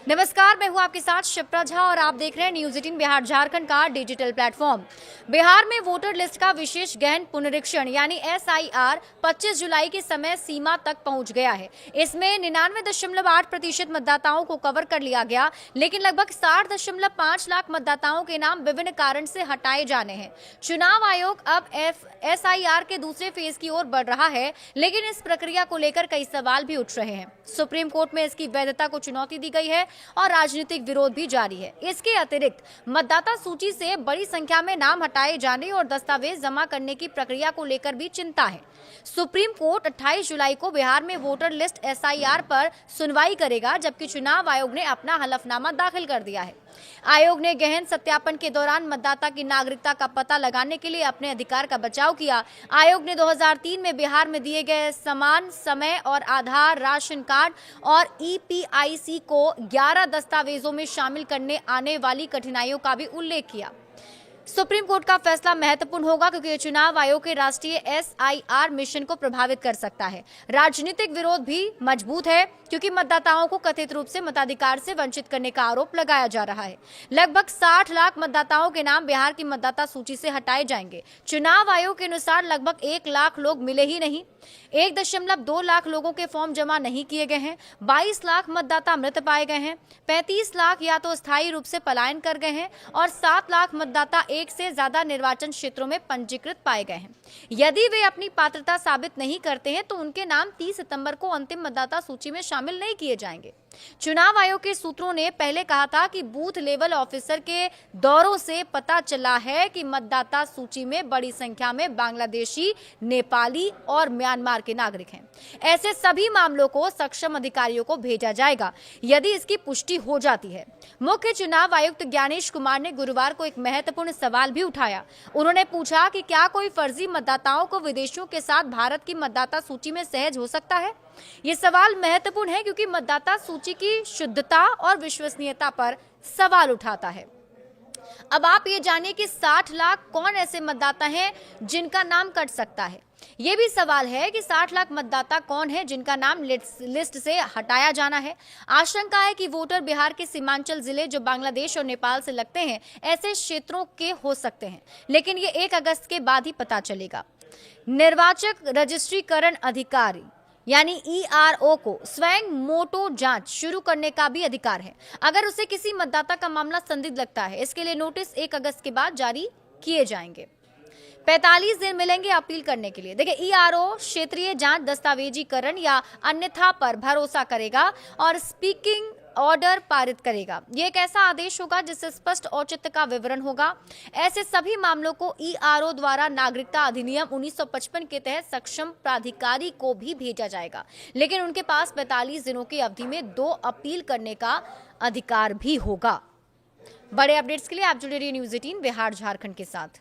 नमस्कार, मैं हूं आपके साथ शिप्रा झा और आप देख रहे हैं न्यूज 18 बिहार झारखंड का डिजिटल प्लेटफॉर्म। बिहार में वोटर लिस्ट का विशेष गहन पुनरीक्षण यानी SIR 25 जुलाई की समय सीमा तक पहुंच गया है। इसमें 99.8% मतदाताओं को कवर कर लिया गया, लेकिन लगभग 60.5 लाख मतदाताओं के नाम विभिन्न कारण से हटाए जाने हैं। चुनाव आयोग अब SIR के दूसरे फेज की ओर बढ़ रहा है, लेकिन इस प्रक्रिया को लेकर कई सवाल भी उठ रहे हैं। सुप्रीम कोर्ट में इसकी वैधता को चुनौती दी गई है और राजनीतिक विरोध भी जारी है। इसके अतिरिक्त मतदाता सूची से बड़ी संख्या में नाम हटाए जाने और दस्तावेज जमा करने की प्रक्रिया को लेकर भी चिंता है। सुप्रीम कोर्ट 28 जुलाई को बिहार में वोटर लिस्ट SIR पर सुनवाई करेगा, जबकि चुनाव आयोग ने अपना हलफनामा दाखिल कर दिया है। आयोग ने गहन सत्यापन के दौरान मतदाता की नागरिकता का पता लगाने के लिए अपने अधिकार का बचाव किया। आयोग ने 2003 में बिहार में दिए गए समान समय और आधार, राशन कार्ड और EPIC को 11 दस्तावेजों में शामिल करने आने वाली कठिनाइयों का भी उल्लेख किया। सुप्रीम कोर्ट का फैसला महत्वपूर्ण होगा क्योंकि ये चुनाव आयोग के राष्ट्रीय SIR मिशन को प्रभावित कर सकता है। राजनीतिक विरोध भी मजबूत है क्योंकि मतदाताओं को कथित रूप से मताधिकार से वंचित करने का आरोप लगाया जा रहा है। लगभग 60 लाख मतदाताओं के नाम बिहार की मतदाता सूची से हटाए जाएंगे। चुनाव आयोग के अनुसार लगभग 1 लाख लोग मिले ही नहीं। 1.2 लाख लोगों के फॉर्म जमा नहीं किए गए हैं। 22 लाख मतदाता मृत पाए गए हैं। 35 लाख या तो स्थायी रूप से पलायन कर गए हैं और 7 लाख मतदाता एक से ज्यादा निर्वाचन क्षेत्रों में पंजीकृत पाए गए हैं। यदि वे अपनी पात्रता साबित नहीं करते हैं तो उनके नाम 30 सितंबर को अंतिम मतदाता सूची में शामिल नहीं किए जाएंगे। चुनाव आयोग के सूत्रों ने पहले कहा था कि बूथ लेवल ऑफिसर के दौरों से पता चला है कि मतदाता सूची में बड़ी संख्या में बांग्लादेशी, नेपाली और म्यांमार के नागरिक हैं। ऐसे सभी मामलों को सक्षम अधिकारियों को भेजा जाएगा यदि इसकी पुष्टि हो जाती है। मुख्य चुनाव आयुक्त ज्ञानेश कुमार ने गुरुवार को एक महत्वपूर्ण सवाल भी उठाया। उन्होंने पूछा कि क्या कोई फर्जी मतदाताओं को विदेशियों के साथ भारत की मतदाता सूची में सहज हो सकता है। ये सवाल महत्वपूर्ण है क्योंकि मतदाता सूची की शुद्धता और विश्वसनीयता पर सवाल उठाता है। अब आप ये जानिए कि 60 लाख कौन ऐसे मतदाता हैं जिनका नाम कट सकता है। ये भी सवाल है कि 60 लाख मतदाता कौन है जिनका नाम लिस्ट से हटाया जाना है। आशंका है कि वोटर बिहार के सीमांचल जिले जो बांग्लादेश और नेपाल से लगते हैं ऐसे क्षेत्रों के हो सकते हैं, लेकिन ये 1 अगस्त के बाद ही पता चलेगा। निर्वाचक रजिस्ट्रीकरण अधिकारी यानी ERO को स्वयं मोटो जांच शुरू करने का भी अधिकार है अगर उसे किसी मतदाता का मामला संदिग्ध लगता है। इसके लिए नोटिस 1 अगस्त के बाद जारी किए जाएंगे। 45 दिन मिलेंगे अपील करने के लिए। देखिए, ERO क्षेत्रीय जांच दस्तावेजीकरण या अन्यथा पर भरोसा करेगा और स्पीकिंग ऑर्डर पारित करेगा। ये एक ऐसा आदेश होगा जिससे स्पष्ट औचित्य का विवरण होगा। ऐसे सभी मामलों को ERO द्वारा नागरिकता अधिनियम 1955 के तहत सक्षम प्राधिकारी को भी भेजा जाएगा, लेकिन उनके पास 45 दिनों की अवधि में 2 अपील करने का अधिकार भी होगा। बड़े अपडेट्स के लिए आप जुड़े रहिए न्यूज 18 बिहार झारखंड के साथ।